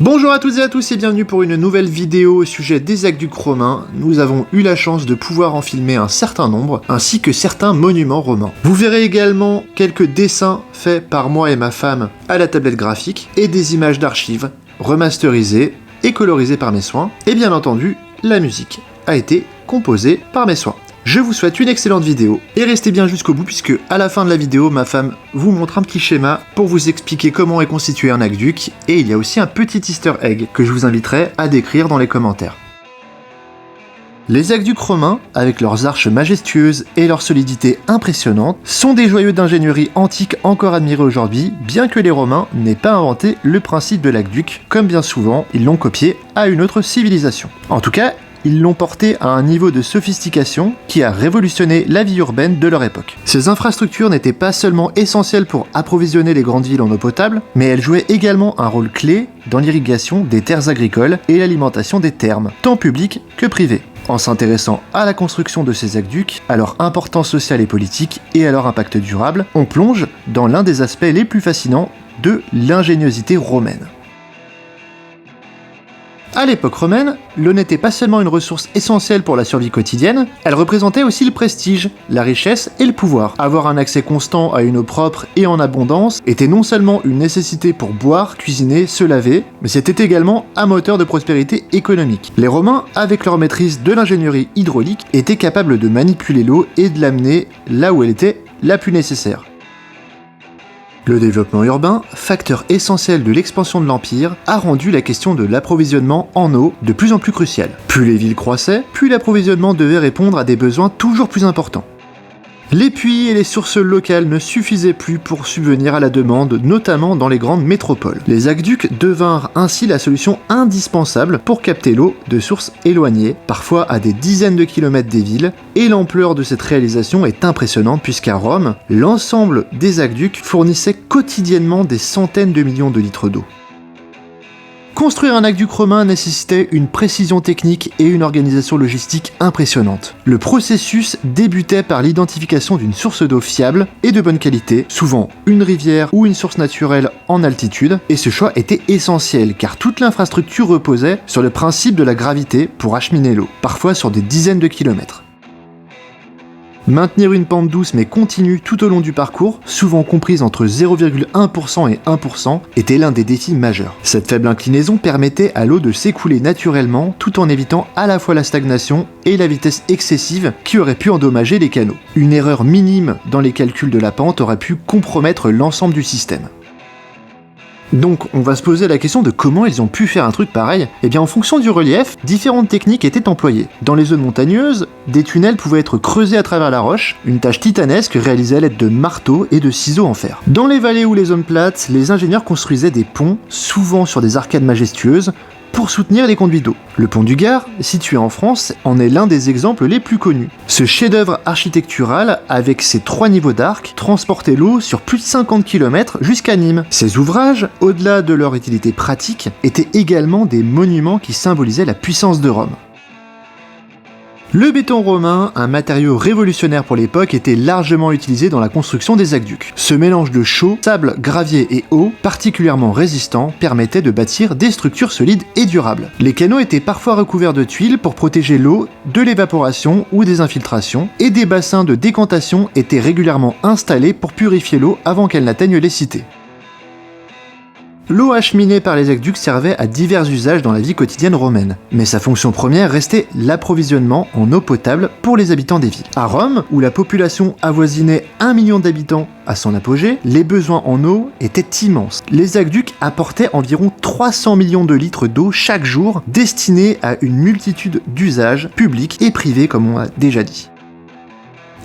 Bonjour à toutes et à tous et bienvenue pour une nouvelle vidéo au sujet des aqueducs romains. Nous avons eu la chance de pouvoir en filmer un certain nombre, ainsi que certains monuments romains. Vous verrez également quelques dessins faits par moi et ma femme à la tablette graphique, et des images d'archives remasterisées et colorisées par mes soins, et bien entendu, la musique a été composée par mes soins. Je vous souhaite une excellente vidéo, et restez bien jusqu'au bout puisque à la fin de la vidéo, ma femme vous montre un petit schéma pour vous expliquer comment est constitué un aqueduc, et il y a aussi un petit easter egg que je vous inviterai à décrire dans les commentaires. Les aqueducs romains, avec leurs arches majestueuses et leur solidité impressionnante, sont des joyaux d'ingénierie antique encore admirés aujourd'hui, bien que les Romains n'aient pas inventé le principe de l'aqueduc, comme bien souvent ils l'ont copié à une autre civilisation. En tout cas, ils l'ont porté à un niveau de sophistication qui a révolutionné la vie urbaine de leur époque. Ces infrastructures n'étaient pas seulement essentielles pour approvisionner les grandes villes en eau potable, mais elles jouaient également un rôle clé dans l'irrigation des terres agricoles et l'alimentation des thermes, tant publics que privés. En s'intéressant à la construction de ces aqueducs, à leur importance sociale et politique et à leur impact durable, on plonge dans l'un des aspects les plus fascinants de l'ingéniosité romaine. À l'époque romaine, l'eau n'était pas seulement une ressource essentielle pour la survie quotidienne, elle représentait aussi le prestige, la richesse et le pouvoir. Avoir un accès constant à une eau propre et en abondance était non seulement une nécessité pour boire, cuisiner, se laver, mais c'était également un moteur de prospérité économique. Les Romains, avec leur maîtrise de l'ingénierie hydraulique, étaient capables de manipuler l'eau et de l'amener là où elle était la plus nécessaire. Le développement urbain, facteur essentiel de l'expansion de l'Empire, a rendu la question de l'approvisionnement en eau de plus en plus cruciale. Plus les villes croissaient, plus l'approvisionnement devait répondre à des besoins toujours plus importants. Les puits et les sources locales ne suffisaient plus pour subvenir à la demande, notamment dans les grandes métropoles. Les aqueducs devinrent ainsi la solution indispensable pour capter l'eau de sources éloignées, parfois à des dizaines de kilomètres des villes, et l'ampleur de cette réalisation est impressionnante puisqu'à Rome, l'ensemble des aqueducs fournissait quotidiennement des centaines de millions de litres d'eau. Construire un aqueduc romain nécessitait une précision technique et une organisation logistique impressionnante. Le processus débutait par l'identification d'une source d'eau fiable et de bonne qualité, souvent une rivière ou une source naturelle en altitude, et ce choix était essentiel car toute l'infrastructure reposait sur le principe de la gravité pour acheminer l'eau, parfois sur des dizaines de kilomètres. Maintenir une pente douce mais continue tout au long du parcours, souvent comprise entre 0,1% et 1%, était l'un des défis majeurs. Cette faible inclinaison permettait à l'eau de s'écouler naturellement tout en évitant à la fois la stagnation et la vitesse excessive qui aurait pu endommager les canaux. Une erreur minime dans les calculs de la pente aurait pu compromettre l'ensemble du système. Donc on va se poser la question de comment ils ont pu faire un truc pareil. Eh bien en fonction du relief, différentes techniques étaient employées. Dans les zones montagneuses, des tunnels pouvaient être creusés à travers la roche, une tâche titanesque réalisée à l'aide de marteaux et de ciseaux en fer. Dans les vallées ou les zones plates, les ingénieurs construisaient des ponts, souvent sur des arcades majestueuses, pour soutenir les conduits d'eau. Le pont du Gard, situé en France, en est l'un des exemples les plus connus. Ce chef-d'œuvre architectural, avec ses 3 niveaux d'arc, transportait l'eau sur plus de 50 km jusqu'à Nîmes. Ces ouvrages, au-delà de leur utilité pratique, étaient également des monuments qui symbolisaient la puissance de Rome. Le béton romain, un matériau révolutionnaire pour l'époque, était largement utilisé dans la construction des aqueducs. Ce mélange de chaux, sable, gravier et eau, particulièrement résistant, permettait de bâtir des structures solides et durables. Les canaux étaient parfois recouverts de tuiles pour protéger l'eau de l'évaporation ou des infiltrations, et des bassins de décantation étaient régulièrement installés pour purifier l'eau avant qu'elle n'atteigne les cités. L'eau acheminée par les aqueducs servait à divers usages dans la vie quotidienne romaine, mais sa fonction première restait l'approvisionnement en eau potable pour les habitants des villes. À Rome, où la population avoisinait 1 million d'habitants à son apogée, les besoins en eau étaient immenses. Les aqueducs apportaient environ 300 millions de litres d'eau chaque jour, destinés à une multitude d'usages publics et privés comme on a déjà dit.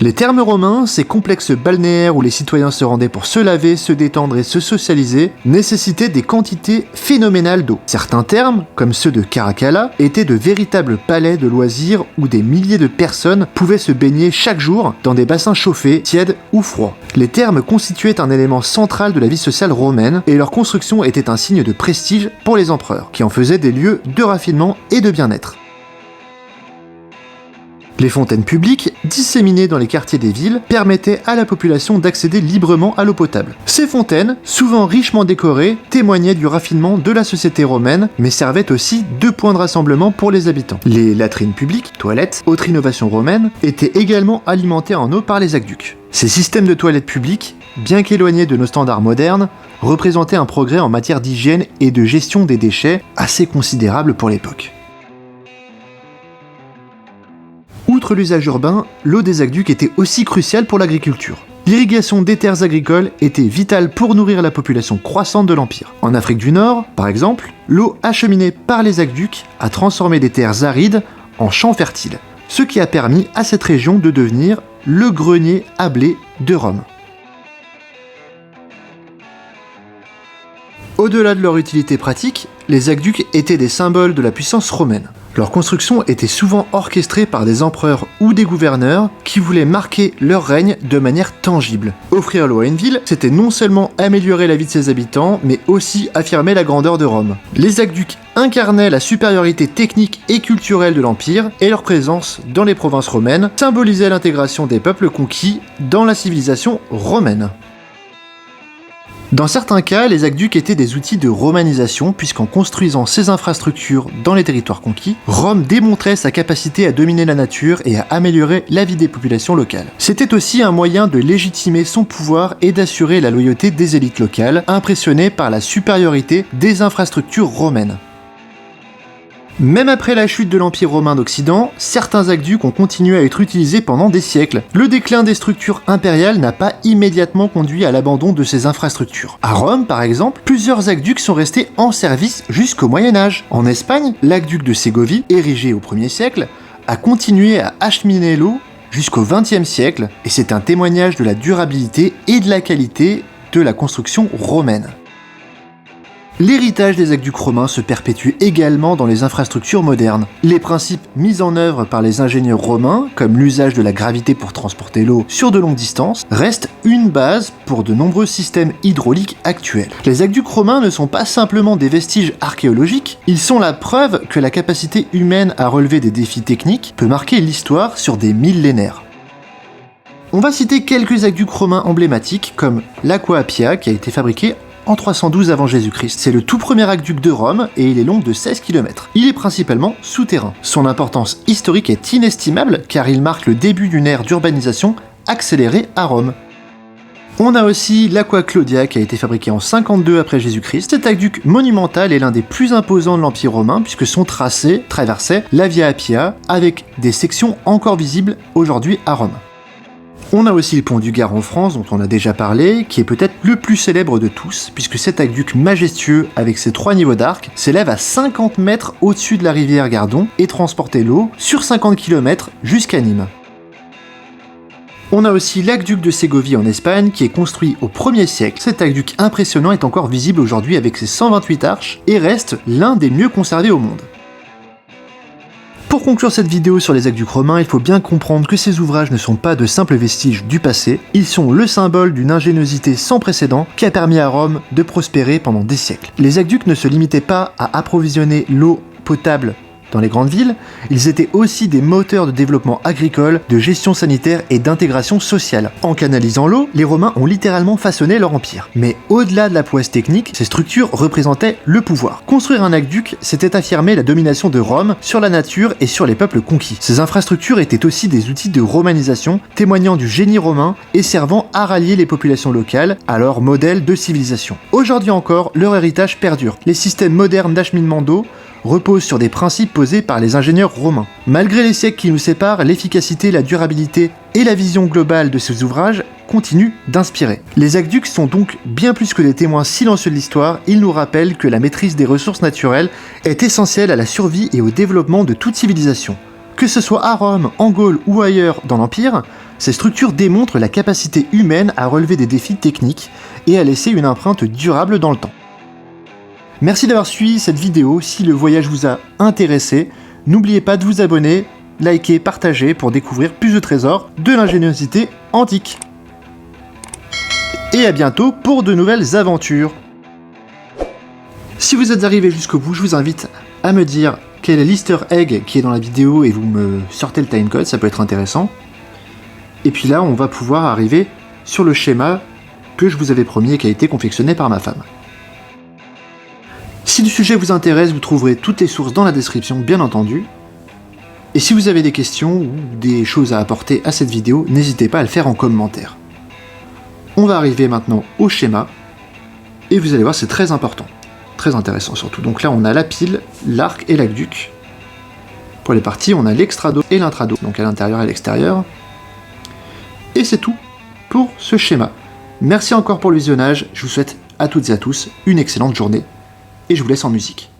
Les thermes romains, ces complexes balnéaires où les citoyens se rendaient pour se laver, se détendre et se socialiser, nécessitaient des quantités phénoménales d'eau. Certains thermes, comme ceux de Caracalla, étaient de véritables palais de loisirs où des milliers de personnes pouvaient se baigner chaque jour dans des bassins chauffés, tièdes ou froids. Les thermes constituaient un élément central de la vie sociale romaine et leur construction était un signe de prestige pour les empereurs, qui en faisaient des lieux de raffinement et de bien-être. Les fontaines publiques disséminées dans les quartiers des villes, permettaient à la population d'accéder librement à l'eau potable. Ces fontaines, souvent richement décorées, témoignaient du raffinement de la société romaine, mais servaient aussi de point de rassemblement pour les habitants. Les latrines publiques, toilettes, autre innovation romaine, étaient également alimentées en eau par les aqueducs. Ces systèmes de toilettes publiques, bien qu'éloignés de nos standards modernes, représentaient un progrès en matière d'hygiène et de gestion des déchets assez considérable pour l'époque. Outre l'usage urbain, l'eau des aqueducs était aussi cruciale pour l'agriculture. L'irrigation des terres agricoles était vitale pour nourrir la population croissante de l'Empire. En Afrique du Nord, par exemple, l'eau acheminée par les aqueducs a transformé des terres arides en champs fertiles, ce qui a permis à cette région de devenir le grenier à blé de Rome. Au-delà de leur utilité pratique, les aqueducs étaient des symboles de la puissance romaine. Leur construction était souvent orchestrée par des empereurs ou des gouverneurs qui voulaient marquer leur règne de manière tangible. Offrir l'eau à une ville, c'était non seulement améliorer la vie de ses habitants, mais aussi affirmer la grandeur de Rome. Les aqueducs incarnaient la supériorité technique et culturelle de l'Empire, et leur présence dans les provinces romaines symbolisait l'intégration des peuples conquis dans la civilisation romaine. Dans certains cas, les aqueducs étaient des outils de romanisation, puisqu'en construisant ces infrastructures dans les territoires conquis, Rome démontrait sa capacité à dominer la nature et à améliorer la vie des populations locales. C'était aussi un moyen de légitimer son pouvoir et d'assurer la loyauté des élites locales, impressionnées par la supériorité des infrastructures romaines. Même après la chute de l'Empire romain d'Occident, certains aqueducs ont continué à être utilisés pendant des siècles. Le déclin des structures impériales n'a pas immédiatement conduit à l'abandon de ces infrastructures. À Rome, par exemple, plusieurs aqueducs sont restés en service jusqu'au Moyen-Âge. En Espagne, l'aqueduc de Ségovie, érigé au 1er siècle, a continué à acheminer l'eau jusqu'au XXe siècle, et c'est un témoignage de la durabilité et de la qualité de la construction romaine. L'héritage des aqueducs romains se perpétue également dans les infrastructures modernes. Les principes mis en œuvre par les ingénieurs romains, comme l'usage de la gravité pour transporter l'eau sur de longues distances, restent une base pour de nombreux systèmes hydrauliques actuels. Les aqueducs romains ne sont pas simplement des vestiges archéologiques, ils sont la preuve que la capacité humaine à relever des défis techniques peut marquer l'histoire sur des millénaires. On va citer quelques aqueducs romains emblématiques, comme l'Aqua Appia, qui a été fabriqué en 312 avant Jésus-Christ. C'est le tout premier aqueduc de Rome et il est long de 16 km. Il est principalement souterrain. Son importance historique est inestimable car il marque le début d'une ère d'urbanisation accélérée à Rome. On a aussi l'Aqua Claudia qui a été fabriqué en 52 après Jésus-Christ. Cet aqueduc monumental est l'un des plus imposants de l'Empire romain puisque son tracé traversait la Via Appia avec des sections encore visibles aujourd'hui à Rome. On a aussi le pont du Gard en France, dont on a déjà parlé, qui est peut-être le plus célèbre de tous, puisque cet aqueduc majestueux, avec ses 3 niveaux d'arc, s'élève à 50 mètres au-dessus de la rivière Gardon et transportait l'eau sur 50 km jusqu'à Nîmes. On a aussi l'aqueduc de Ségovie en Espagne, qui est construit au 1er siècle. Cet aqueduc impressionnant est encore visible aujourd'hui avec ses 128 arches, et reste l'un des mieux conservés au monde. Pour conclure cette vidéo sur les aqueducs romains, il faut bien comprendre que ces ouvrages ne sont pas de simples vestiges du passé, ils sont le symbole d'une ingéniosité sans précédent qui a permis à Rome de prospérer pendant des siècles. Les aqueducs ne se limitaient pas à approvisionner l'eau potable dans les grandes villes, ils étaient aussi des moteurs de développement agricole, de gestion sanitaire et d'intégration sociale. En canalisant l'eau, les Romains ont littéralement façonné leur empire. Mais au-delà de la prouesse technique, ces structures représentaient le pouvoir. Construire un aqueduc, c'était affirmer la domination de Rome sur la nature et sur les peuples conquis. Ces infrastructures étaient aussi des outils de romanisation, témoignant du génie romain et servant à rallier les populations locales à leur modèle de civilisation. Aujourd'hui encore, leur héritage perdure. Les systèmes modernes d'acheminement d'eau repose sur des principes posés par les ingénieurs romains. Malgré les siècles qui nous séparent, l'efficacité, la durabilité et la vision globale de ces ouvrages continuent d'inspirer. Les aqueducs sont donc bien plus que des témoins silencieux de l'histoire, ils nous rappellent que la maîtrise des ressources naturelles est essentielle à la survie et au développement de toute civilisation. Que ce soit à Rome, en Gaule ou ailleurs dans l'Empire, ces structures démontrent la capacité humaine à relever des défis techniques et à laisser une empreinte durable dans le temps. Merci d'avoir suivi cette vidéo, si le voyage vous a intéressé, n'oubliez pas de vous abonner, liker, partager pour découvrir plus de trésors de l'ingéniosité antique. Et à bientôt pour de nouvelles aventures. Si vous êtes arrivé jusqu'au bout, je vous invite à me dire quel est l'easter egg qui est dans la vidéo et vous me sortez le timecode, ça peut être intéressant. Et puis là, on va pouvoir arriver sur le schéma que je vous avais promis et qui a été confectionné par ma femme. Si le sujet vous intéresse, vous trouverez toutes les sources dans la description, bien entendu. Et si vous avez des questions ou des choses à apporter à cette vidéo, n'hésitez pas à le faire en commentaire. On va arriver maintenant au schéma, et vous allez voir, c'est très important. Très intéressant surtout. Donc là, on a la pile, l'arc et l'aqueduc. Pour les parties, on a l'extrado et l'intrado, donc à l'intérieur et à l'extérieur. Et c'est tout pour ce schéma. Merci encore pour le visionnage, je vous souhaite à toutes et à tous une excellente journée, et je vous laisse en musique.